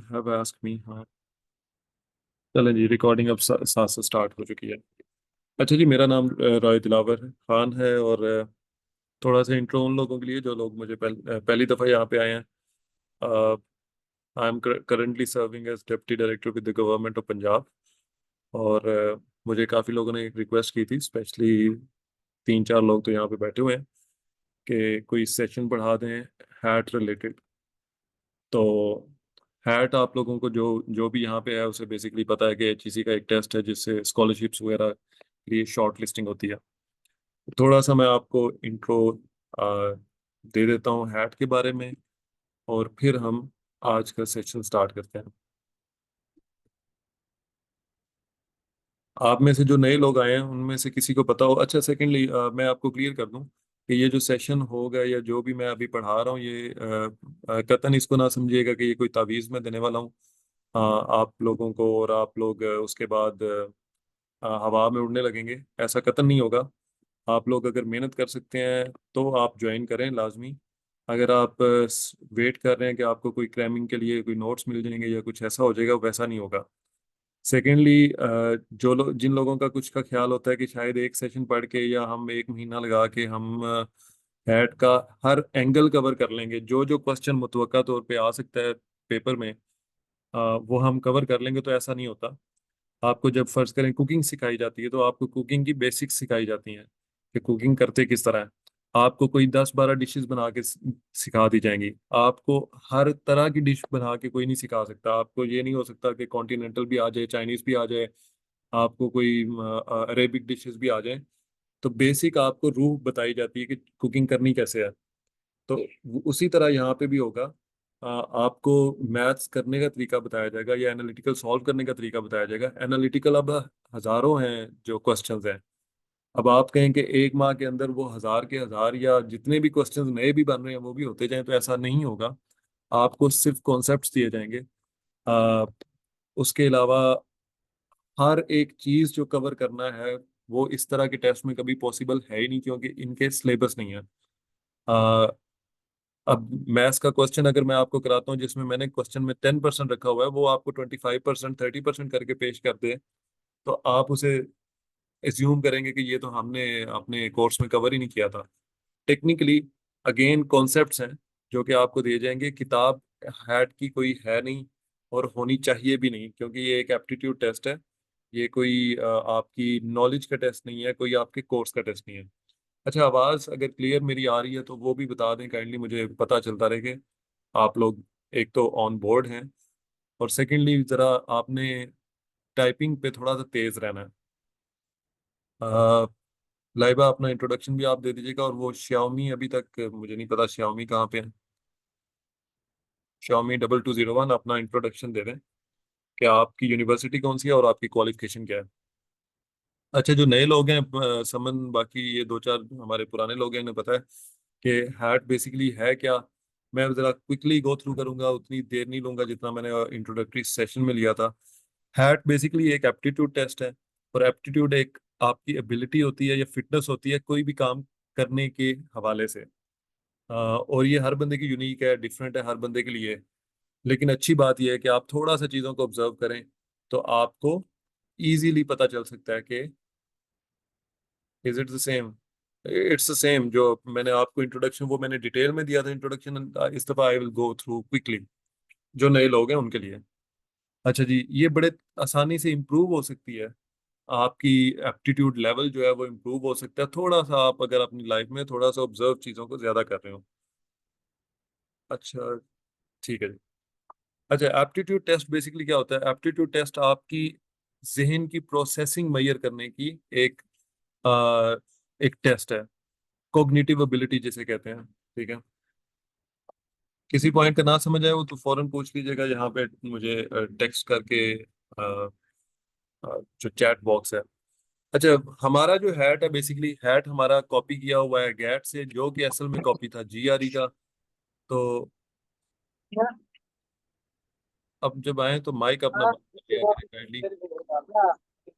Have asked me. हाँ, चलें जी, recording अब साथ से स्टार्ट हो चुकी है। अच्छा जी, मेरा नाम रॉय दिलावर खान है। और थोड़ा सा इंट्रो उन लोगों के लिए जो लोग मुझे पहली दफ़ा यहाँ पे आए हैं। I am currently serving as deputy director with the government of Punjab. और मुझे काफ़ी लोगों ने रिक्वेस्ट की थी, स्पेशली 3-4 लोग तो यहाँ पे बैठे हुए हैं, कि कोई सेशन पढ़ा दें हैट रिलेटेड। तो हैट आप लोगों को जो जो भी यहाँ पे है उसे बेसिकली पता है कि एचईसी का एक टेस्ट है जिससे स्कॉलरशिप्स वगैरह के लिए शॉर्ट लिस्टिंग होती है। थोड़ा सा मैं आपको इंट्रो दे देता हूँ हैट के बारे में, और फिर हम आज का सेशन स्टार्ट करते हैं। आप में से जो नए लोग आए हैं उनमें से किसी को पता हो। अच्छा, सेकेंडली मैं आपको क्लियर कर दूं कि ये जो सेशन होगा या जो भी मैं अभी पढ़ा रहा हूँ, ये कतन इसको ना समझिएगा कि ये कोई तावीज़ मैं देने वाला हूँ आप लोगों को, और आप लोग उसके बाद हवा में उड़ने लगेंगे। ऐसा कतई नहीं होगा। आप लोग अगर मेहनत कर सकते हैं तो आप ज्वाइन करें लाजमी। अगर आप वेट कर रहे हैं कि आपको कोई क्रैमिंग के लिए कोई नोट्स मिल जाएंगे या कुछ ऐसा हो जाएगा, वैसा नहीं होगा। सेकेंडली, जो लोग जिन लोगों का कुछ का ख्याल होता है कि शायद एक सेशन पढ़ के या हम एक महीना लगा के हम हैट का हर एंगल कवर कर लेंगे, जो जो क्वेश्चन मुतवक्का तौर पे आ सकता है पेपर में, वो हम कवर कर लेंगे, तो ऐसा नहीं होता। आपको जब फर्ज करें कुकिंग सिखाई जाती है तो आपको कुकिंग की बेसिक्स सिखाई जाती हैं कि कुकिंग करते किस तरह है। आपको कोई 10-12 डिशेस बना के सिखा दी जाएंगी। आपको हर तरह की डिश बना के कोई नहीं सिखा सकता। आपको ये नहीं हो सकता कि कॉन्टिनेंटल भी आ जाए, चाइनीज भी आ जाए, आपको कोई अरेबिक डिशेस भी आ जाए। तो बेसिक आपको रूह बताई जाती है कि कुकिंग करनी कैसे है। तो उसी तरह यहाँ पे भी होगा। आपको मैथ्स करने का तरीका बताया जाएगा या एनालिटिकल सॉल्व करने का तरीका बताया जाएगा। एनालिटिकल अब हजारों हैं जो क्वेश्चंस हैं। अब आप कहें कि एक माह के अंदर वो हजार के हजार या जितने भी क्वेश्चंस नए भी बन रहे हैं वो भी होते जाएं, तो ऐसा नहीं होगा। आपको सिर्फ कॉन्सेप्ट्स दिए जाएंगे। आ, उसके अलावा हर एक चीज जो कवर करना है वो इस तरह के टेस्ट में कभी पॉसिबल है ही नहीं, क्योंकि इनके सिलेबस नहीं है। अब मैथ्स का क्वेश्चन अगर मैं आपको कराता हूँ जिसमें मैंने क्वेश्चन में 10% रखा हुआ है, वो आपको 25%, 30% करके पेश कर दे, तो आप उसे एज्यूम करेंगे कि ये तो हमने अपने कोर्स में कवर ही नहीं किया था। टेक्निकली अगेन कॉन्सेप्ट्स हैं जो कि आपको दिए जाएंगे। किताब हैट की कोई है नहीं और होनी चाहिए भी नहीं, क्योंकि ये एक एप्टीट्यूड टेस्ट है। ये कोई आपकी नॉलेज का टेस्ट नहीं है, कोई आपके कोर्स का टेस्ट नहीं है। अच्छा, आवाज़ अगर क्लियर मेरी आ रही है तो वो भी बता दें काइंडली, मुझे पता चलता रहे कि आप लोग एक तो ऑन बोर्ड हैं, और सेकेंडली ज़रा आपने टाइपिंग पे थोड़ा सा तेज़ रहना है। अ, लाइबा, अपना इंट्रोडक्शन भी आप दे दीजिएगा। और वो श्याओमी, अभी तक मुझे नहीं पता श्याओमी कहाँ पे है। श्याओमी 2201, अपना इंट्रोडक्शन दे दें कि आपकी यूनिवर्सिटी कौन सी है और आपकी क्वालिफिकेशन क्या है। अच्छा, जो नए लोग हैं समन, बाकी ये 2-4 हमारे पुराने लोग हैं, इन्हें पता है कि हैट बेसिकली है क्या। मैं जरा क्विकली गो थ्रू करूंगा, उतनी देर नहीं लूंगा जितना मैंने इंट्रोडक्टरी सेशन में लिया था। हैट बेसिकली एक एप्टीट्यूड टेस्ट है। और एप्टीट्यूड एक आपकी एबिलिटी होती है या फिटनेस होती है कोई भी काम करने के हवाले से। और ये हर बंदे की यूनिक है, डिफरेंट है हर बंदे के लिए। लेकिन अच्छी बात यह है कि आप थोड़ा सा चीज़ों को ऑब्जर्व करें तो आपको इजीली पता चल सकता है कि is it the same. It's the same जो मैंने आपको इंट्रोडक्शन, वो मैंने डिटेल में दिया था इंट्रोडक्शन। इस दफा I will go through quickly जो नए लोग हैं उनके लिए। अच्छा जी, ये बड़े आसानी से इम्प्रूव हो सकती है। आपकी एप्टीट्यूड लेवल जो है वो इम्प्रूव हो सकता है थोड़ा सा, आप अगर अपनी लाइफ में थोड़ा सा ऑब्जर्व चीज़ों को ज्यादा कर रहे हो। अच्छा, ठीक है जी। अच्छा, एप्टीट्यूड टेस्ट बेसिकली क्या होता है? एप्टीट्यूड टेस्ट आपकी जहन की प्रोसेसिंग मैयर करने की एक आ, एक टेस्ट है। कोग्निटिव एबिलिटी जिसे कहते हैं, ठीक है। किसी पॉइंट का ना समझ आए वो तो फौरन पूछ लीजिएगा यहाँ पे मुझे टेक्स्ट करके, जो चैट बॉक्स है। अच्छा, हमारा जो हैट है बेसिकली, हैट हमारा कॉपी किया हुआ है गैट से, जो कि असल में कॉपी था जीआरई का। तो अब जब आए तो माइक अपना बंद कर लिया करें काइंडली।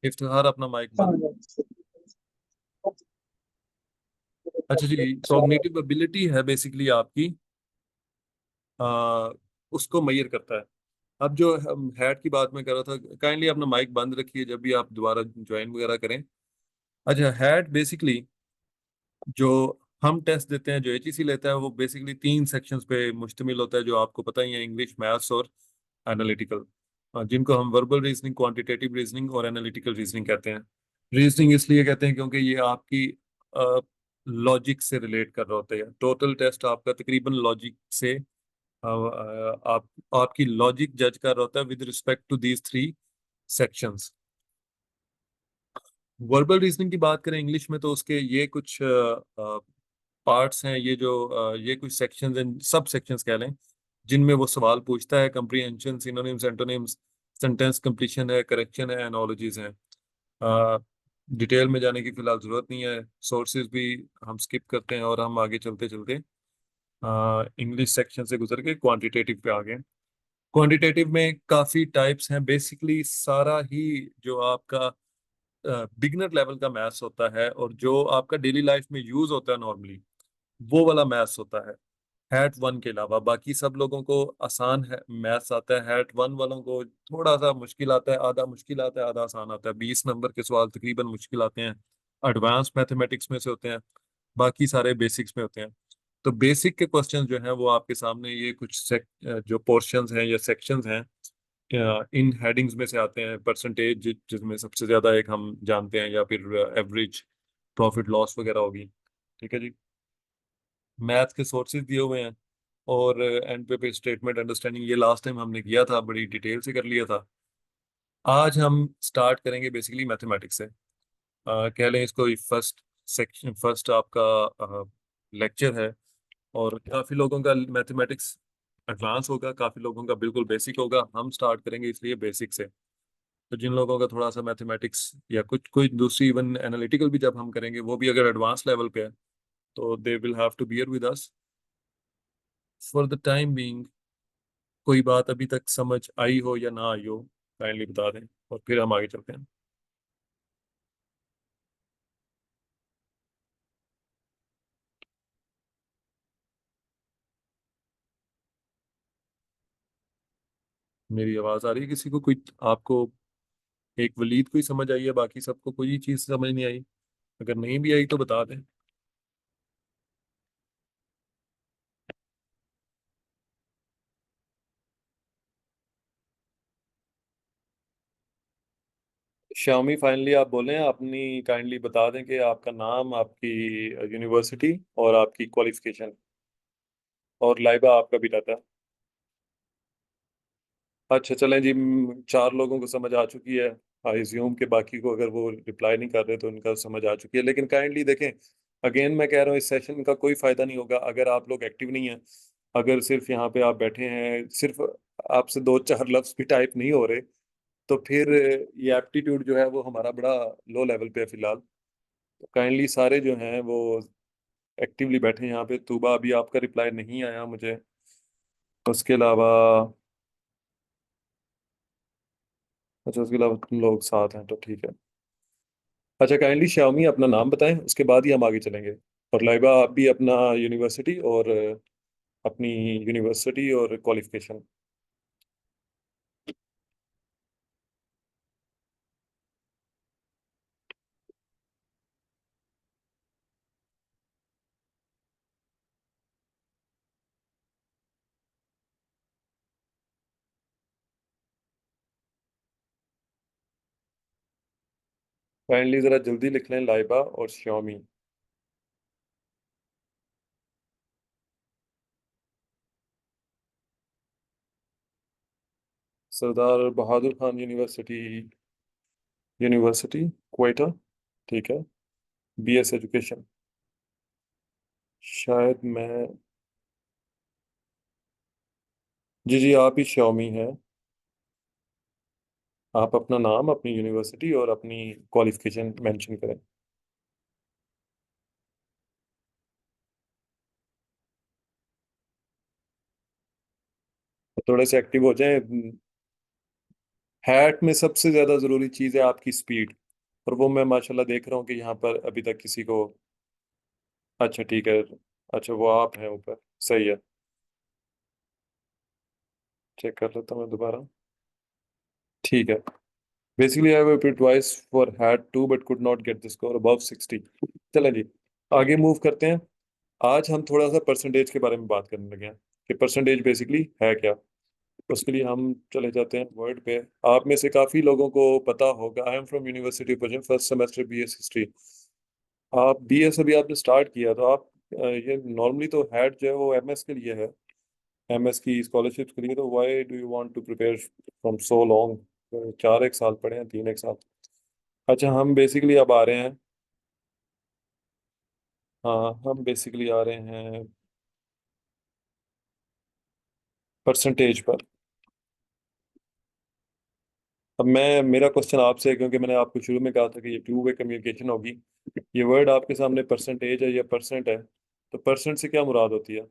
इफ्तिखार, अपना माइक बंद। अच्छा जी, कॉग्निटिव एबिलिटी है बेसिकली आपकी, आ, उसको मैयर करता है। अब जो हम हैट की बात मैं कर रहा था, काइंडली अपना माइक बंद रखिए जब भी आप दोबारा ज्वाइन वगैरह करें। अच्छा, हैट बेसिकली जो हम टेस्ट देते हैं, जो एचईसी लेता है, वो बेसिकली तीन सेक्शंस पे मुश्तमिल होता है, जो आपको पता ही है, इंग्लिश, मैथ्स और एनालिटिकल, जिनको हम वर्बल रीजनिंग, क्वांटिटेटिव रीजनिंग और एनालिटिकल रीजनिंग कहते हैं। रीजनिंग इसलिए कहते हैं क्योंकि ये आपकी लॉजिक से रिलेट कर रहा होता है। टोटल टेस्ट आपका तकरीबन लॉजिक से आप आपकी लॉजिक जज कर रहा होता है with respect to these three sections. Verbal reasoning की बात करें इंग्लिश में, तो उसके ये कुछ पार्ट्स हैं, ये जो ये कुछ सेक्शंस एंड सब सेक्शंस कह लें, जिनमें वो सवाल पूछता है। Comprehension, synonyms, antonyms, sentence completion है, करेक्शन है, एनोलॉजीज हैं। डिटेल में जाने की फिलहाल जरूरत नहीं है, सोर्सेज भी हम स्किप करते हैं और हम आगे चलते चलते इंग्लिश सेक्शन से गुजर के क्वांटिटेटिव पे आ गए। क्वांटिटेटिव में काफी टाइप्स हैं, बेसिकली सारा ही जो आपका बिगनर लेवल का मैथ्स होता है और जो आपका डेली लाइफ में यूज होता है नॉर्मली, वो वाला मैथ्स होता है। हैट वन के अलावा बाकी सब लोगों को आसान है मैथ्स आता है। हैट वन वालों को थोड़ा सा मुश्किल आता है, आधा मुश्किल आता है, आधा आसान आता है। 20 नंबर के सवाल तकरीबन मुश्किल आते हैं, एडवांस मैथमेटिक्स में से होते हैं, बाकी सारे बेसिक्स में होते हैं। तो बेसिक के क्वेश्चन जो हैं वो आपके सामने ये कुछ जो पोर्शंस हैं या सेक्शंस हैं, इन हेडिंग्स में से आते हैं। परसेंटेज जिसमें सबसे ज्यादा एक हम जानते हैं, या फिर एवरेज प्रॉफिट लॉस वगैरह होगी। ठीक है जी। मैथ के सोर्सेज दिए हुए हैं, और एंड पे स्टेटमेंट अंडरस्टैंडिंग, ये लास्ट टाइम हमने किया था, बड़ी डिटेल से कर लिया था। आज हम स्टार्ट करेंगे बेसिकली मैथमेटिक्स से। कह लें इसको फर्स्ट सेक्शन, फर्स्ट आपका लेक्चर है। और काफी लोगों का मैथमेटिक्स एडवांस होगा, काफी लोगों का बिल्कुल बेसिक होगा। हम स्टार्ट करेंगे इसलिए बेसिक से। तो जिन लोगों का थोड़ा सा मैथमेटिक्स या कुछ कोई दूसरी इवन एनालिटिकल भी जब हम करेंगे, वो भी अगर एडवांस लेवल पे है, तो they will have to bear with us for the time being. कोई बात अभी तक समझ आई हो या ना आई हो, काइंडली बता दें, और फिर हम आगे चलते हैं। मेरी आवाज आ रही है किसी को? कोई आपको, एक वलीद को ही समझ आई है, बाकी सबको कोई चीज समझ नहीं आई? अगर नहीं भी आई तो बता दें। श्यामी, फाइनली आप बोलें, अपनी काइंडली बता दें कि आपका नाम, आपकी यूनिवर्सिटी और आपकी क्वालिफिकेशन, और लाइबा आपका भी रहता है। अच्छा चलें जी, चार लोगों को समझ आ चुकी है। आई ज्यूम के बाकी को अगर वो रिप्लाई नहीं कर रहे तो उनका समझ आ चुकी है। लेकिन काइंडली देखें, अगेन मैं कह रहा हूँ, इस सेशन का कोई फायदा नहीं होगा अगर आप लोग एक्टिव नहीं हैं। अगर सिर्फ यहाँ पे आप बैठे हैं, सिर्फ आपसे दो चार लफ्ज भी टाइप नहीं हो रहे, तो फिर ये एप्टीट्यूड जो है वो हमारा बड़ा लो लेवल पे है फिलहाल। तो काइंडली सारे जो हैं वो एक्टिवली बैठे हैं यहाँ पे। तूबा, अभी आपका रिप्लाई नहीं आया मुझे। उसके अलावा, अच्छा, उसके अलावा तुम लोग साथ हैं तो ठीक है। अच्छा, काइंडली श्यामी अपना नाम बताएं, उसके बाद ही हम आगे चलेंगे। और लाइबा, आप भी अपना यूनिवर्सिटी और अपनी यूनिवर्सिटी और क्वालिफिकेशन। काइंडली जरा जल्दी लिख लें, लाइबा और श्यामी। Sardar Bahadur Khan university, university Quetta. ठीक है। BS education. शायद मैं, जी जी, आप ही श्यामी हैं। आप अपना नाम, अपनी यूनिवर्सिटी और अपनी क्वालिफिकेशन मेंशन करें। तो थोड़े से एक्टिव हो जाएं। हैट में सबसे ज्यादा जरूरी चीज है आपकी स्पीड, और वो मैं माशाल्लाह देख रहा हूँ कि यहाँ पर अभी तक किसी को। अच्छा ठीक है। अच्छा, वो आप हैं ऊपर, सही है। चेक कर लेता हूँ मैं दोबारा। ठीक है। Basically I applied twice for had to but could not get the score above 60। चलें जी, आगे मूव करते हैं। आज हम थोड़ा सा परसेंटेज के बारे में बात करने लगे हैं कि परसेंटेज बेसिकली है क्या। उसके लिए हम चले जाते हैं वर्ड पे। आप में से काफी लोगों को पता होगा, I am from university first semester BS history. आप बीएस अभी आपने स्टार्ट किया तो आप ये नॉर्मली तो हैड जो है वो एमएस के लिए है, एमएस की स्कॉलरशिप के लिए। तो why do you want to prepare from so long? 4 एक साल पढ़े हैं, 3 एक साल। अच्छा, हम बेसिकली अब आ रहे हैं। हाँ, हम बेसिकली आ रहे हैं परसेंटेज पर। अब मैं, मेरा क्वेश्चन आपसे है, क्योंकि मैंने आपको शुरू में कहा था कि ये टू वे कम्युनिकेशन होगी। ये वर्ड आपके सामने परसेंटेज है या परसेंट है, तो परसेंट से क्या मुराद होती है?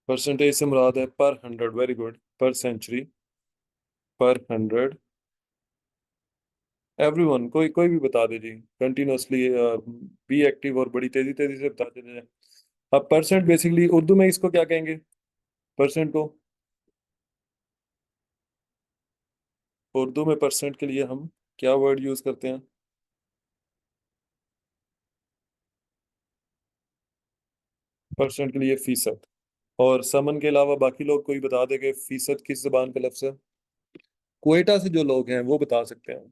परसेंटेज से मुराद है पर हंड्रेड, वेरी गुड। पर सेंचुरी, पर हंड्रेड, एवरीवन, कोई कोई भी बता दे जी। कंटिन्यूअसली बी एक्टिव और बड़ी तेजी तेजी से बताते जाए। अब परसेंट बेसिकली उर्दू में इसको क्या कहेंगे, परसेंट को? उर्दू में परसेंट के लिए हम क्या वर्ड यूज करते हैं? परसेंट के लिए फीसद। और समन के अलावा बाकी लोग कोई बता दे कि फीसद किस जबान का लफ्ज है? क्वेटा से जो लोग हैं वो बता सकते हैं।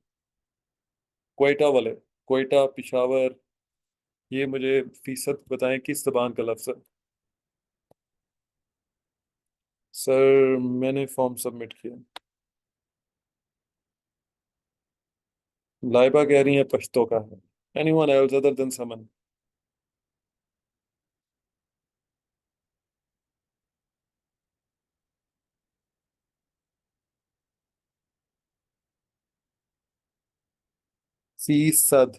क्वेटा वाले, क्वेटा, पिशावर, ये मुझे फीसद बताएं किस जबान का लफ्ज है। सर, मैंने फॉर्म सबमिट किया। लाइबा कह रही है पश्तो का है। एनीवन एल्स अदर देन समन? फीसद,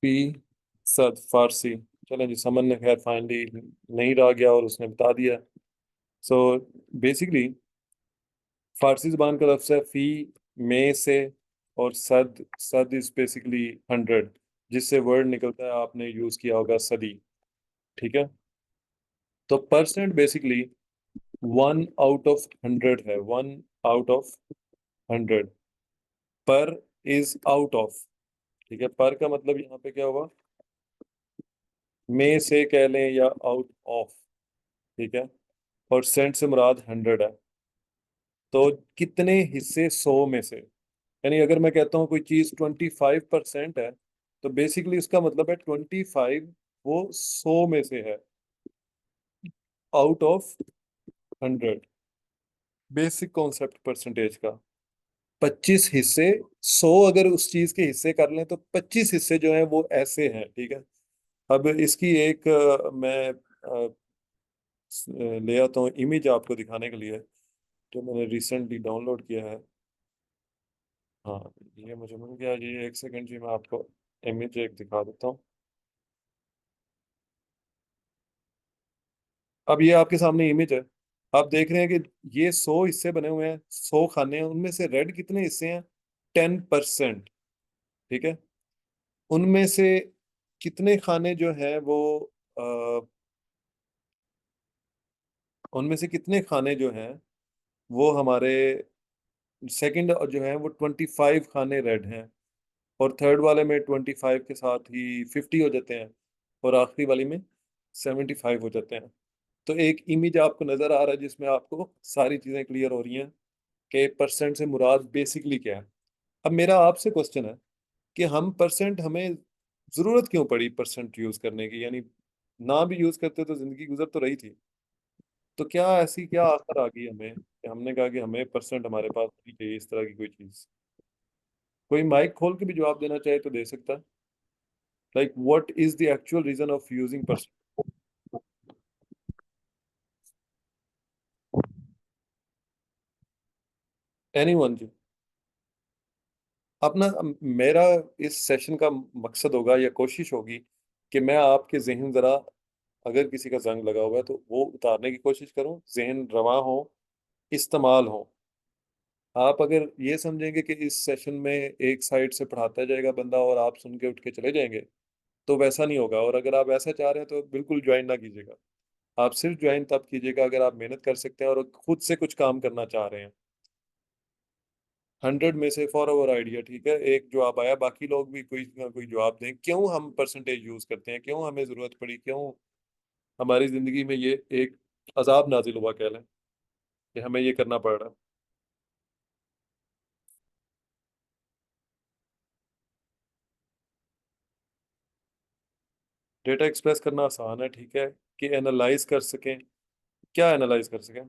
फीसद फारसी। चलें जी, समन ने खैर फाइनली नहीं रह गया और उसने बता दिया। सो बेसिकली फारसी जबान का लफ्ज है फी, में से, और सद। सद इज बेसिकली हंड्रेड, जिससे वर्ड निकलता है, आपने यूज किया होगा सदी। ठीक है। तो परसेंट बेसिकली 1 आउट ऑफ 100 है, 1 आउट ऑफ 100। पर इज आउट ऑफ। ठीक है, पर का मतलब यहाँ पे क्या हुआ, में से कह लें या आउट ऑफ। ठीक है। और सेंट से मुराद 100 है। तो कितने हिस्से 100 में से? यानी अगर मैं कहता हूँ कोई चीज 25% है, तो बेसिकली इसका मतलब है 25 वो 100 में से है, out of 100। Basic concept percentage का। 25 हिस्से, 100 अगर उस चीज के हिस्से कर लें तो 25 हिस्से जो हैं वो ऐसे हैं। ठीक है। अब इसकी एक मैं ले आता हूँ इमेज आपको दिखाने के लिए, जो मैंने रिसेंटली डाउनलोड किया है। हाँ, ये मुझे मिल गया। ये एक सेकंड जी, मैं आपको इमेज एक दिखा देता हूँ। अब ये आपके सामने इमेज है। आप देख रहे हैं कि ये 100 हिस्से बने हुए हैं, 100 खाने हैं, उनमें से रेड कितने हिस्से हैं? 10%। ठीक है। उनमें से कितने खाने जो हैं वो अ, उनमें से कितने खाने जो हैं वो हमारे सेकंड जो है वो 25 खाने रेड हैं, और थर्ड वाले में 25 के साथ ही 50 हो जाते हैं, और आखिरी वाली में 75 हो जाते हैं। तो एक इमेज आपको नजर आ रहा है जिसमें आपको सारी चीजें क्लियर हो रही हैं कि परसेंट से मुराद बेसिकली क्या है। अब मेरा आपसे क्वेश्चन है कि हम परसेंट, हमें जरूरत क्यों पड़ी परसेंट यूज करने की? यानी ना भी यूज करते तो जिंदगी गुजर तो रही थी। तो क्या ऐसी क्या आखिर आ गई हमें कि हमने कहा कि हमें परसेंट हमारे पास होनी चाहिए, इस तरह की कोई चीज? कोई माइक खोल के भी जवाब देना चाहे तो दे सकता है। Like what is the actual reason of using percent? Anyone जी? अपना, मेरा इस सेशन का मकसद होगा या कोशिश होगी कि मैं आपके जहन जरा, अगर किसी का जंग लगा हुआ है तो वो उतारने की कोशिश करूं, जहन रवां हो, इस्तेमाल हो। आप अगर ये समझेंगे कि इस सेशन में एक साइड से पढ़ाता जाएगा बंदा और आप सुन के उठ के चले जाएंगे, तो वैसा नहीं होगा। और अगर आप ऐसा चाह रहे हैं तो बिल्कुल ज्वाइन ना कीजिएगा। आप सिर्फ ज्वाइन तब कीजिएगा अगर आप मेहनत कर सकते हैं और खुद से कुछ काम करना चाह रहे हैं। 100 में से फॉर अवर आइडिया, ठीक है, एक जवाब आया, बाकी लोग भी कोई ना कोई जवाब दें। क्यों हम परसेंटेज यूज करते हैं, क्यों हमें जरूरत पड़ी, क्यों हमारी जिंदगी में ये एक अजाब नाजिल हुआ कह लें कि हमें ये करना पड़ रहा है। डेटा एक्सप्रेस करना आसान है, ठीक है, कि एनालाइज कर सकें। क्या एनालाइज कर सकें?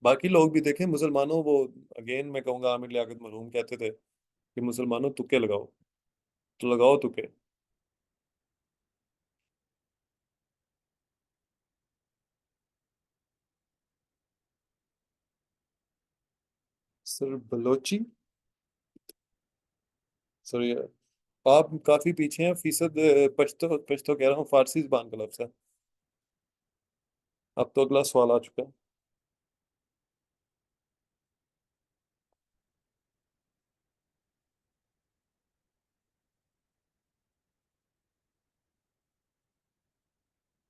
बाकी लोग भी देखें, मुसलमानों वो, अगेन मैं कहूंगा आमिर लियाकत मरहूम कहते थे कि मुसलमानों तुक्के लगाओ, तो लगाओ तुक्के। सर बलोची? सर ये आप काफी पीछे हैं फीसद। पश्तो पश्तो कह रहा हूँ, फारसी जबान का लफ्ज है। अब तो अगला सवाल आ चुका है।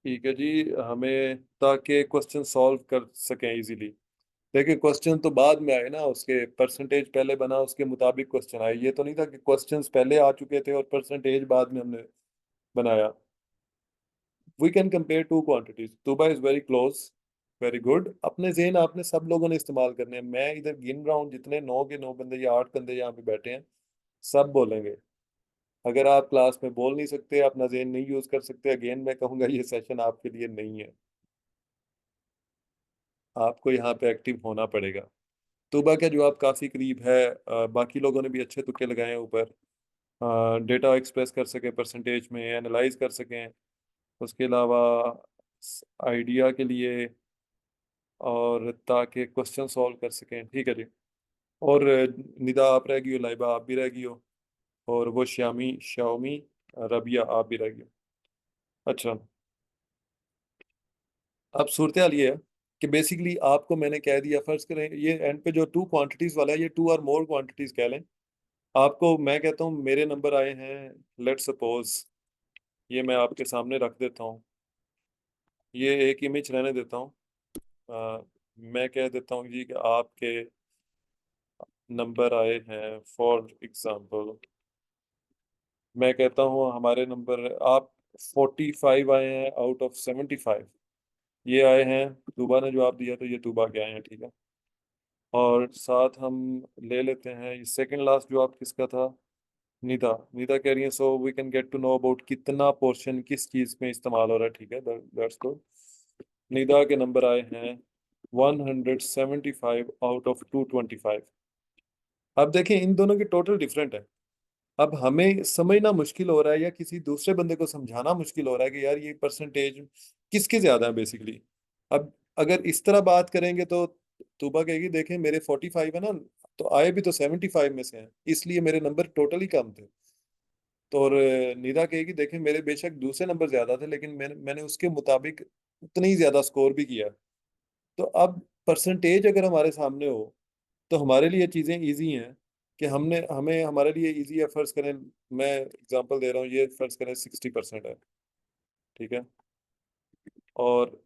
ठीक है जी। हमें ताकि क्वेश्चन सॉल्व कर सकें इजीली। देखिए, क्वेश्चन तो बाद में आए ना, उसके परसेंटेज पहले बना, उसके मुताबिक क्वेश्चन आए। ये तो नहीं था कि क्वेश्चंस पहले आ चुके थे और परसेंटेज बाद में हमने बनाया। We can compare two quantities, Tuba is very close. Very good. अपने ज़हन आपने सब लोगों ने इस्तेमाल करने हैं। मैं इधर गिन रहा हूँ, जितने 9 के 9 बंदे या 8 बंदे यहाँ पे बैठे हैं, सब बोलेंगे। अगर आप क्लास में बोल नहीं सकते, अपना ज़हन नहीं यूज कर सकते, अगेन मैं कहूंगा ये सेशन आपके लिए नहीं है। आपको यहाँ पे एक्टिव होना पड़ेगा। तुबा का जवाब काफी करीब है। बाकी लोगों ने भी अच्छे तुक्के लगाए हैं ऊपर। डेटा एक्सप्रेस कर सके, परसेंटेज में एनालाइज कर सकें, उसके अलावा आइडिया के लिए, और ताकि क्वेश्चन सॉल्व कर सकें। ठीक है जी। और निदा आप रह गई हो, लाइबा आप भी रह गई हो, और वो श्यामी शाओमी, रबिया आप भी रह गई हो। अच्छा। अब सूरत हाल ये है कि बेसिकली आपको मैंने कह दिया, फर्ज करें ये एंड पे जो टू क्वांटिटीज वाला है, ये टू और मोर क्वांटिटीज कह लें। आपको मैं कहता हूँ मेरे नंबर आए हैं, लेट सपोज, ये मैं आपके सामने रख देता हूँ, ये एक इमेज रहने देता हूँ। मैं कह देता हूँ जी कि आपके नंबर आए हैं, फॉर एग्जांपल मैं कहता हूँ हमारे नंबर, आप 45 आए हैं आउट ऑफ 75। ये आए हैं, तूबा ने जवाब दिया तो ये तूबा के आए हैं, ठीक है। और साथ हम ले लेते हैं, ये सेकंड लास्ट जवाब किसका था? निदा। निदा कह रही है so we can get to know about कितना पोर्शन किस चीज में इस्तेमाल हो रहा है, ठीक है, दैट्स गुड। निदा के नंबर आए हैं 175 आउट ऑफ 225। अब देखें, इन दोनों के टोटल डिफरेंट है। अब हमें समझना मुश्किल हो रहा है या किसी दूसरे बंदे को समझाना मुश्किल हो रहा है कि यार ये परसेंटेज किसके ज्यादा है बेसिकली। अब अगर इस तरह बात करेंगे तो तूबा कहेगी देखें मेरे 45 है ना, तो आए भी तो 75 में से हैं, इसलिए मेरे नंबर टोटली कम थे। तो और निदा कहेगी देखें मेरे बेशक दूसरे नंबर ज्यादा थे, लेकिन मैंने मैंने उसके मुताबिक उतनी ही ज्यादा स्कोर भी किया। तो अब परसेंटेज अगर हमारे सामने हो तो हमारे लिए चीज़ें इजी हैं कि हमने हमें हमारे लिए इजी है। फर्ज करें, मैं एग्जांपल दे रहा हूँ, ये फर्ज करें 60% है, ठीक है। और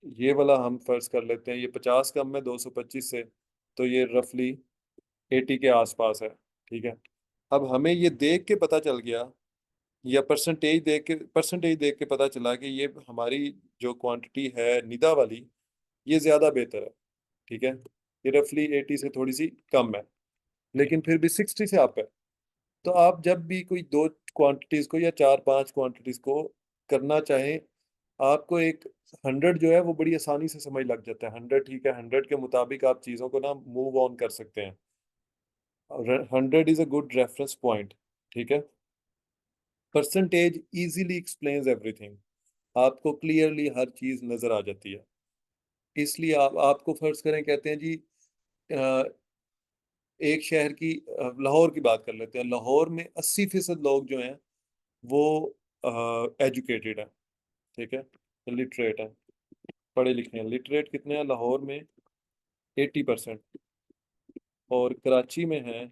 ये वाला हम फर्ज कर लेते हैं ये 50 कम है 225 से, तो ये रफली 80 के आसपास है, ठीक है। अब हमें ये देख के पता चल गया, या परसेंटेज देख के पता चला कि ये हमारी जो क्वांटिटी है निदा वाली, ये ज़्यादा बेहतर है, ठीक है। ये रफली 80 से थोड़ी सी कम है, लेकिन फिर भी 60 से अप है। तो आप जब भी कोई दो क्वांटिटीज को या चार पांच क्वांटिटीज को करना चाहें, आपको एक 100 जो है वो बड़ी आसानी से समझ लग जाता है। 100 ठीक है, 100 के मुताबिक आप चीज़ों को ना मूव ऑन कर सकते हैं। 100 is a good reference point, ठीक है। परसेंटेज इजीली एक्सप्लेन्स एवरीथिंग, आपको क्लियरली हर चीज़ नज़र आ जाती है। इसलिए आप आपको फर्ज करें, कहते हैं जी अ, एक शहर की, लाहौर की बात कर लेते हैं। लाहौर में 80% लोग जो हैं वो एजुकेटेड है, ठीक है, लिटरेट है, पढ़े लिखे हैं। लिटरेट कितने हैं लाहौर में? 80%। और कराची में है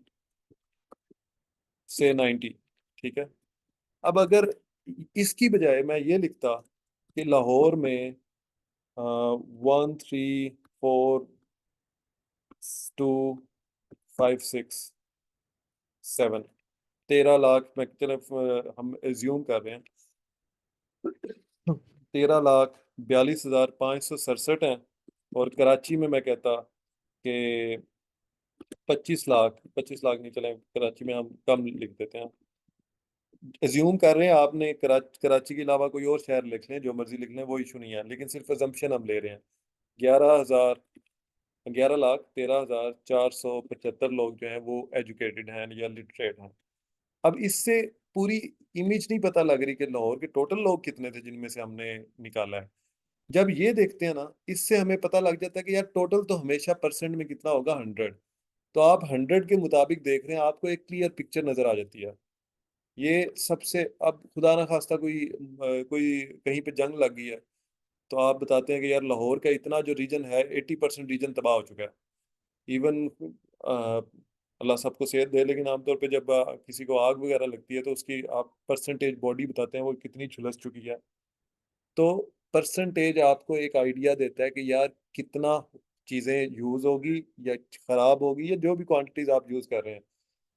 से 90। ठीक है। अब अगर इसकी बजाय मैं ये लिखता कि लाहौर में 1 3 4 2 5 6 7, 13 लाख, मैं चले हम एज्यूम कर रहे हैं 13,42,567 हैं। और कराची में मैं कहता कि 25 लाख, 25 लाख नहीं, चले कराची में हम कम लिख देते हैं। एज्यूम कर रहे हैं आपने कराची के अलावा कोई और शहर लिख लें, जो मर्जी लिख लें, वो इशू नहीं है, लेकिन सिर्फ अजम्पशन हम ले रहे हैं। 11,13,475 लोग जो हैं वो एजुकेटेड हैं या लिटरेट हैं। अब इससे पूरी इमेज नहीं पता लग रही कि लाहौर के टोटल लोग कितने थे जिनमें से हमने निकाला है। जब ये देखते हैं ना, इससे हमें पता लग जाता है कि यार टोटल तो हमेशा परसेंट में कितना होगा, 100। तो आप 100 के मुताबिक देख रहे हैं, आपको एक क्लियर पिक्चर नजर आ जाती है। ये सबसे, अब खुदा ना खास्ता कोई कहीं पे जंग लग गई है, तो आप बताते हैं कि यार लाहौर का इतना जो रीजन है, 80% रीजन तबाह हो चुका है। इवन अल्लाह सबको सेहत दे, लेकिन आमतौर पे जब किसी को आग वगैरह लगती है तो उसकी आप परसेंटेज बॉडी बताते हैं वो कितनी झुलस चुकी है। तो परसेंटेज आपको एक आइडिया देता है कि यार कितना चीज़ें यूज़ होगी या खराब होगी, या जो भी क्वांटिटीज आप यूज़ कर रहे हैं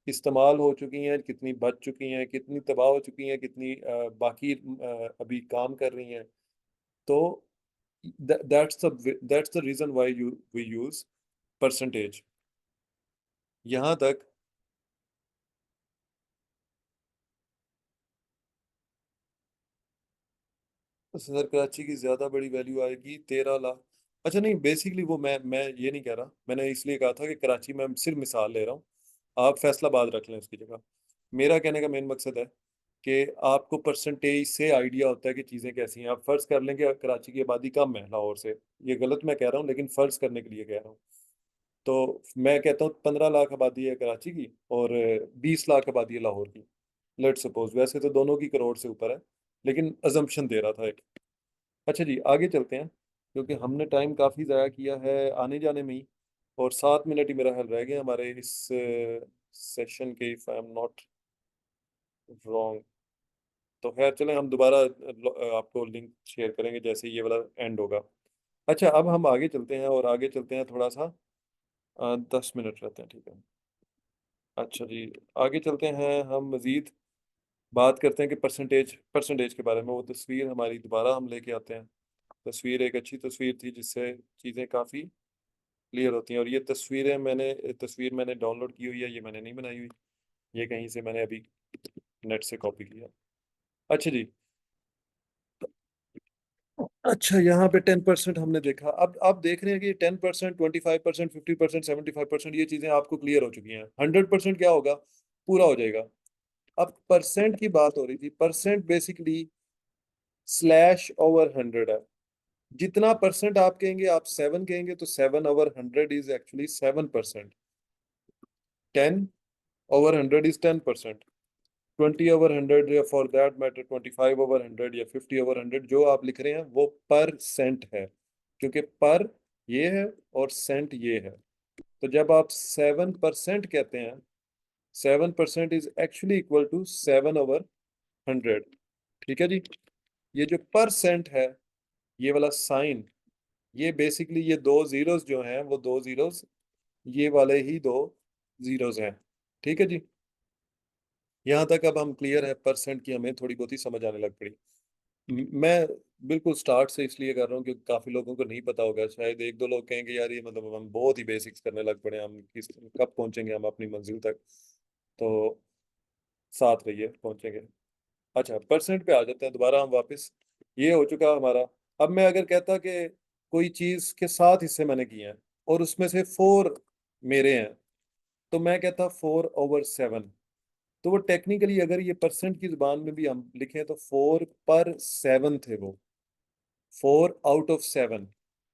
इस्तेमाल हो चुकी हैं, कितनी बच चुकी हैं, कितनी तबाह हो चुकी हैं, कितनी बाकी अभी काम कर रही हैं। तो that's the reason why we use percentage. यहाँ तक। सर कराची की ज्यादा बड़ी वैल्यू आएगी 13 लाख। अच्छा नहीं, बेसिकली वो मैं ये नहीं कह रहा, मैंने इसलिए कहा था कि कराची में सिर्फ मिसाल ले रहा हूँ, आप फैसलाबाद रख लें उसकी जगह। मेरा कहने का मेन मकसद है कि आपको परसेंटेज से आइडिया होता है कि चीज़ें कैसी हैं। आप फर्ज कर लें कि कराची की आबादी कम है लाहौर से, ये गलत मैं कह रहा हूँ लेकिन फर्ज करने के लिए कह रहा हूँ। तो मैं कहता हूँ 15 लाख आबादी है कराची की और 20 लाख आबादी है लाहौर की। लेट सपोज, वैसे तो दोनों की करोड़ से ऊपर है, लेकिन अजम्पशन दे रहा था एक। अच्छा जी, आगे चलते हैं, क्योंकि हमने टाइम काफ़ी ज़ाया किया है आने जाने में ही, और 7 मिनट ही मेरा ख्याल रह गए हमारे इस सेशन के, if I am not wrong. तो खैर चलें, हम दोबारा आपको लिंक शेयर करेंगे जैसे ही ये वाला एंड होगा। अच्छा, अब हम आगे चलते हैं, और आगे चलते हैं थोड़ा सा, 10 मिनट रहते हैं, ठीक है। अच्छा जी, आगे चलते हैं, हम मज़ीद बात करते हैं कि परसेंटेज परसेंटेज के बारे में। वो तस्वीर हमारी दोबारा हम लेके आते हैं। तस्वीर एक अच्छी तस्वीर थी जिससे चीज़ें काफ़ी क्लियर होती हैं। और ये तस्वीर मैंने डाउनलोड की हुई है, ये मैंने नहीं बनाई हुई, ये कहीं से मैंने अभी नेट से कॉपी किया। अच्छा जी। अच्छा, यहाँ पे 10% हमने देखा। अब आप देख रहे हैं कि 10%, 25%, 50%, 75%, ये चीज़ें आपको क्लियर हो चुकी हैं। 100% क्या होगा, पूरा हो जाएगा। अब परसेंट की बात हो रही थी। परसेंट बेसिकली स्लैश ओवर 100 है। जितना परसेंट आप कहेंगे, आप 7 कहेंगे तो 7/100 इज एक्चुअली 7%। 10/100 इज 10%। 20/100 या फॉर दैट मैटर 25/100 या 50/100, जो आप लिख रहे हैं वो पर सेंट है, क्योंकि पर ये है और सेंट ये है। तो जब आप 7% कहते हैं, 7% इज एक्चुअली इक्वल टू 7/100। ठीक है जी। ये जो परसेंट है, ये वाला साइन, ये बेसिकली ये दो जीरोस जो हैं, वो दो जीरोस ये वाले ही दो जीरोस हैं। ठीक है जी। यहाँ तक अब हम क्लियर है, परसेंट की हमें थोड़ी बहुत ही समझ आने लग पड़ी। मैं बिल्कुल स्टार्ट से इसलिए कर रहा हूँ क्योंकि काफी लोगों को नहीं पता होगा, शायद एक दो लोग कहेंगे यार ये मतलब हम बहुत ही बेसिक्स करने लग पड़े हैं, हम किस कब पहुंचेंगे हम अपनी मंजिल तक। तो साथ रहिए, पहुंचेंगे। अच्छा, परसेंट पे आ जाते हैं दोबारा हम वापस। ये हो चुका हमारा। अब मैं अगर कहता कि कोई चीज के 7 हिस्से मैंने किए हैं और उसमें से 4 मेरे हैं, तो मैं कहता 4/7। तो वो टेक्निकली अगर ये परसेंट की जुबान में भी हम लिखें तो 4/7 थे वो, 4/7।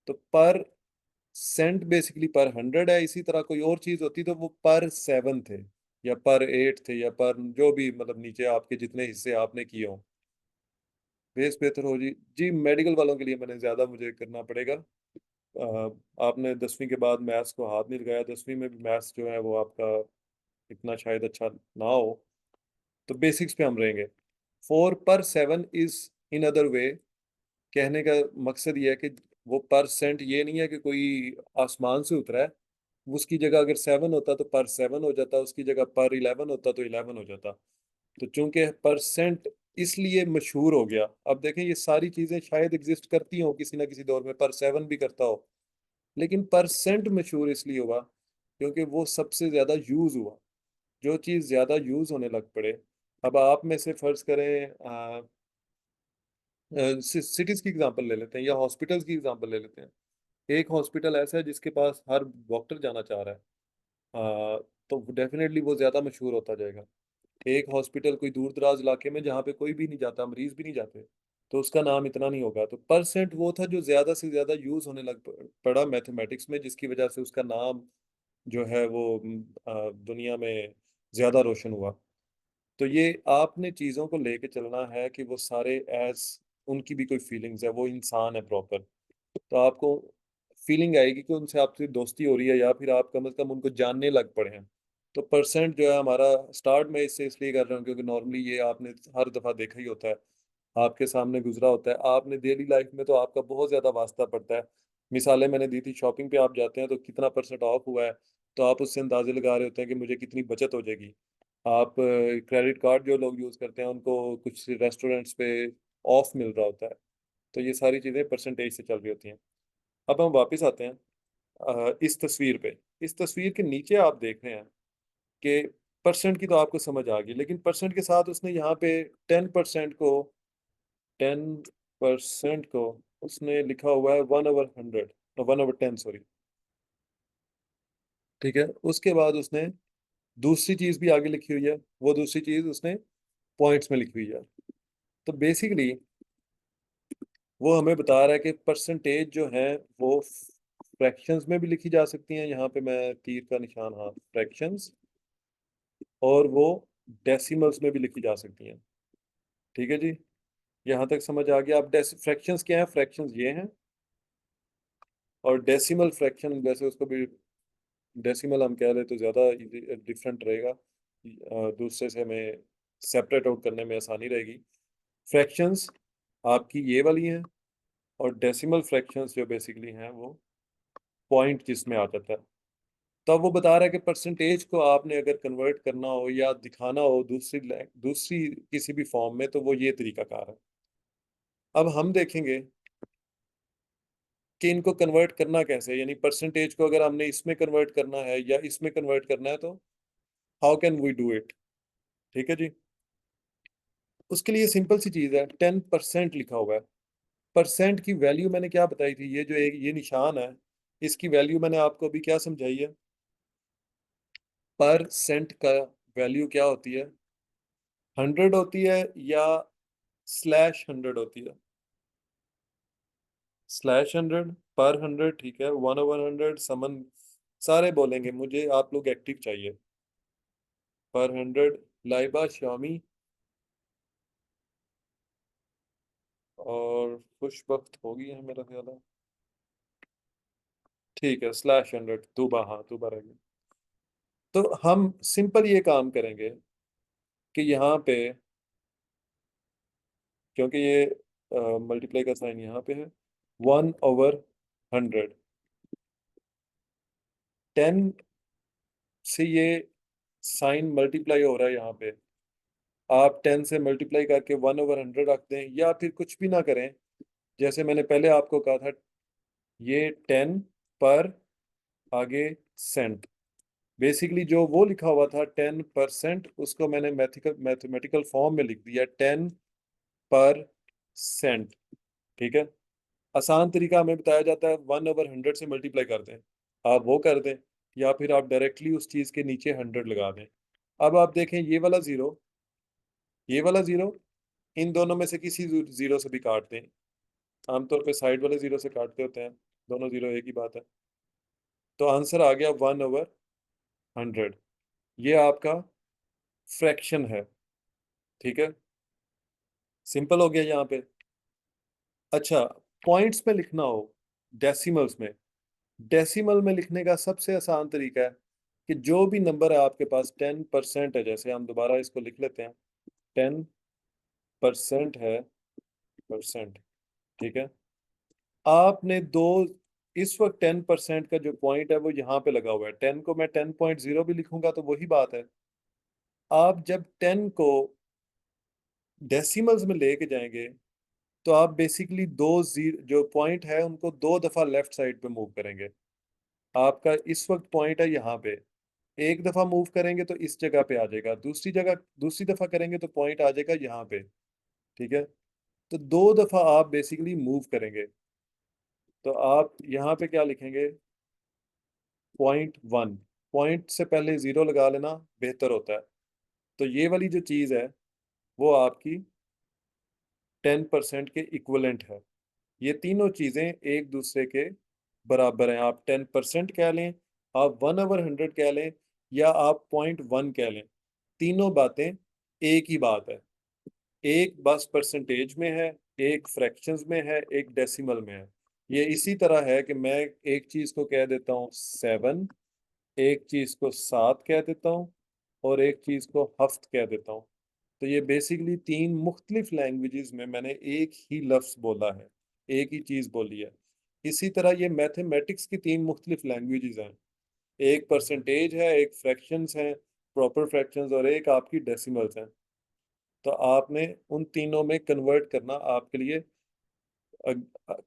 तो पर सेंट बेसिकली पर 100 है। इसी तरह कोई और चीज होती तो वो पर 7 थे, या पर 8 थे, या पर जो भी, मतलब नीचे आपके जितने हिस्से आपने किए हों। बेस बेहतर हो जी। जी, मेडिकल वालों के लिए मैंने ज्यादा मुझे करना पड़ेगा। आपने 10वीं के बाद मैथ्स को हाथ नहीं लगाया, 10वीं में भी मैथ्स जो है वो आपका इतना शायद अच्छा ना हो, तो बेसिक्स पे हम रहेंगे। 4/7 इज इन अदर वे, कहने का मकसद ये है कि वो परसेंट ये नहीं है कि कोई आसमान से उतरा है। उसकी जगह अगर 7 होता तो पर 7 हो जाता, उसकी जगह पर 11 होता तो 11 हो जाता। तो चूंकि परसेंट इसलिए मशहूर हो गया। अब देखें ये सारी चीजें शायद एग्जिस्ट करती हो किसी ना किसी दौर में, पर 7 भी करता हो, लेकिन परसेंट मशहूर इसलिए हुआ क्योंकि वो सबसे ज्यादा यूज हुआ। जो चीज ज्यादा यूज होने लग पड़े। अब आप में से फर्ज करें, सिटीज की एग्जांपल ले लेते हैं या हॉस्पिटल्स की एग्जांपल ले लेते हैं। एक हॉस्पिटल ऐसा है जिसके पास हर डॉक्टर जाना चाह रहा है, तो डेफिनेटली वो ज्यादा मशहूर होता जाएगा। एक हॉस्पिटल कोई दूर दराज इलाके में जहाँ पे कोई भी नहीं जाता, मरीज भी नहीं जाते, तो उसका नाम इतना नहीं होगा। तो परसेंट वो था जो ज्यादा से ज्यादा यूज होने लग पड़ा मैथमेटिक्स में, जिसकी वजह से उसका नाम जो है वो दुनिया में ज्यादा रोशन हुआ। तो ये आपने चीजों को लेके चलना है कि वो सारे एज उनकी भी कोई फीलिंग्स है, वो इंसान है प्रॉपर। तो आपको फीलिंग आएगी कि उनसे आपकी दोस्ती हो रही है या फिर आप कम से कम उनको जानने लग पड़े हैं। तो परसेंट जो है हमारा स्टार्ट में इससे इसलिए कर रहा हूँ क्योंकि नॉर्मली ये आपने हर दफा देखा ही होता है, आपके सामने गुजरा होता है। आपने डेली लाइफ में तो आपका बहुत ज्यादा वास्ता पड़ता है। मिसालें मैंने दी थी, शॉपिंग पे आप जाते हैं तो कितना परसेंट ऑफ हुआ है, तो आप उससे अंदाजे लगा रहे होते हैं कि मुझे कितनी बचत हो जाएगी। आप क्रेडिट कार्ड जो लोग यूज करते हैं उनको कुछ रेस्टोरेंट्स पे ऑफ मिल रहा होता है। तो ये सारी चीजें परसेंटेज से चल रही होती हैं। अब हम वापस आते हैं इस तस्वीर पे। इस तस्वीर के नीचे आप देख रहे हैं कि परसेंट की तो आपको समझ आ गई, लेकिन परसेंट के साथ उसने यहाँ पे 10% को उसने लिखा हुआ है 1/100, 1/10 सॉरी। ठीक है, उसके बाद उसने दूसरी चीज भी आगे लिखी हुई है, वो दूसरी चीज उसने पॉइंट्स में लिखी हुई है। तो बेसिकली वो हमें बता रहा है कि परसेंटेज जो है वो फ्रैक्शंस में भी लिखी जा सकती हैं, यहाँ पे मैं तीर का निशान, हाँ फ्रैक्शंस, और वो डेसिमल्स में भी लिखी जा सकती हैं। ठीक है जी, यहाँ तक समझ आ गया। अब फ्रैक्शंस क्या है? फ्रैक्शंस ये हैं, और डेसिमल फ्रैक्शन वैसे उसको भी डेसिमल हम कह रहे तो ज़्यादा डिफरेंट रहेगा, दूसरे से हमें सेपरेट आउट करने में आसानी रहेगी। फ्रैक्शंस आपकी ये वाली हैं, और डेसिमल फ्रैक्शंस जो बेसिकली हैं वो पॉइंट जिसमें आ जाता है। तब वो बता रहा है कि परसेंटेज को आपने अगर कन्वर्ट करना हो या दिखाना हो दूसरी किसी भी फॉर्म में, तो वो ये तरीकाकार है। अब हम देखेंगे कि इनको कन्वर्ट करना कैसे है, यानी परसेंटेज को अगर हमने इसमें कन्वर्ट करना है या इसमें कन्वर्ट करना है तो how can we do it. ठीक है जी, उसके लिए सिंपल सी चीज है, 10% लिखा हुआ है। परसेंट की वैल्यू मैंने क्या बताई थी, ये जो एक ये निशान है, इसकी वैल्यू मैंने आपको अभी क्या समझाई है। परसेंट का वैल्यू क्या होती है? 100 होती है या /100 होती है? /100, पर 100, ठीक है, 1/100 समन, सारे बोलेंगे, मुझे आप लोग एक्टिव चाहिए। पर 100, लाइबा, शामी और खुशबख्त होगी है मेरा ख्याल है। ठीक है, /100, तूबा, हाँ तूबा रह गया। तो हम सिंपल ये काम करेंगे कि यहाँ पे, क्योंकि ये मल्टीप्लाई का साइन यहाँ पे है, 1/100, 10 से ये साइन मल्टीप्लाई हो रहा है यहाँ पे। आप 10 से मल्टीप्लाई करके 1/100 रख दें या फिर कुछ भी ना करें। जैसे मैंने पहले आपको कहा था, ये 10 पर आगे सेंट, बेसिकली जो वो लिखा हुआ था 10%, उसको मैंने मैथमेटिकल फॉर्म में लिख दिया 10%। ठीक है, आसान तरीका हमें बताया जाता है 1/100 से मल्टीप्लाई कर दें, आप वो कर दें, या फिर आप डायरेक्टली उस चीज के नीचे 100 लगा दें। अब आप देखें ये वाला जीरो, ये वाला जीरो, इन दोनों में से किसी जीरो से भी काट दें। आमतौर पे साइड वाले जीरो से काटते होते हैं, दोनों जीरो एक ही बात है। तो आंसर आ गया 1/100। ये आपका फ्रैक्शन है। ठीक है, सिंपल हो गया यहाँ पे। अच्छा, पॉइंट्स में लिखना हो, डेसिमल्स में, डेसिमल में लिखने का सबसे आसान तरीका है कि जो भी नंबर है आपके पास 10% है, जैसे हम दोबारा इसको लिख लेते हैं, 10% है, परसेंट, ठीक है। आपने दो, इस वक्त 10% का जो पॉइंट है वो यहाँ पे लगा हुआ है, 10 को मैं 10.0 भी लिखूंगा तो वही बात है। आप जब 10 को डेसिमल्स में लेके जाएंगे तो आप बेसिकली दो जीरो जो पॉइंट है उनको दो दफा लेफ्ट साइड पे मूव करेंगे। आपका इस वक्त पॉइंट है यहाँ पे, एक दफा मूव करेंगे तो इस जगह पे आ जाएगा, दूसरी जगह दूसरी दफा करेंगे तो पॉइंट आ जाएगा यहाँ पे, ठीक है। तो दो दफा आप बेसिकली मूव करेंगे, तो आप यहाँ पे क्या लिखेंगे, 0.1। पॉइंट से पहले जीरो लगा लेना बेहतर होता है। तो ये वाली जो चीज है वो आपकी 10% के इक्वलेंट है। ये तीनों चीजें एक दूसरे के बराबर हैं। आप 10% कह लें, आप 1/100 कह लें, या आप 0.1 कह लें, तीनों बातें एक ही बात है। एक बस परसेंटेज में है, एक फ्रैक्शंस में है, एक डेसिमल में है। ये इसी तरह है कि मैं एक चीज को कह देता हूँ 7, एक चीज को 7 कह देता हूँ, और एक चीज को हफ्त कह देता हूँ। तो ये बेसिकली तीन मुख्तलिफ लैंग्वेजेस में मैंने एक ही लफ्ज बोला है, एक ही चीज बोली है। इसी तरह ये मैथमेटिक्स की तीन मुख्तलिफ लैंग्वेजेस हैं, एक परसेंटेज है, एक फ्रैक्शंस हैं, प्रॉपर फ्रैक्शंस, और एक आपकी डेसिमल्स हैं। तो आपने उन तीनों में कन्वर्ट करना आपके लिए,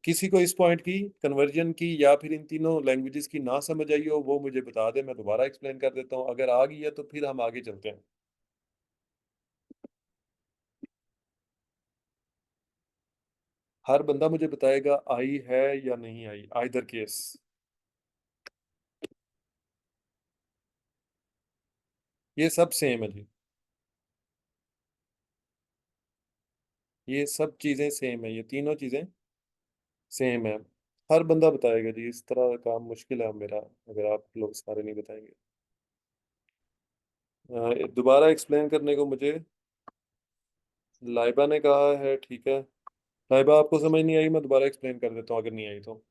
किसी को इस पॉइंट की कन्वर्जन की या फिर इन तीनों लैंग्वेजेस की ना समझ आई हो वो मुझे बता दे, मैं दोबारा एक्सप्लेन कर देता हूँ। अगर आ गई है तो फिर हम आगे चलते हैं। हर बंदा मुझे बताएगा आई है या नहीं आई, आइदर केस। ये सब सेम है जी, ये सब चीजें सेम है, ये तीनों चीजें सेम है। हर बंदा बताएगा जी, इस तरह का काम मुश्किल है मेरा अगर आप लोग सारे नहीं बताएंगे। दोबारा एक्सप्लेन करने को मुझे लाइबा ने कहा है, ठीक है। लाइबा आपको समझ नहीं आई, मैं दोबारा एक्सप्लेन कर देता हूँ अगर नहीं आई तो।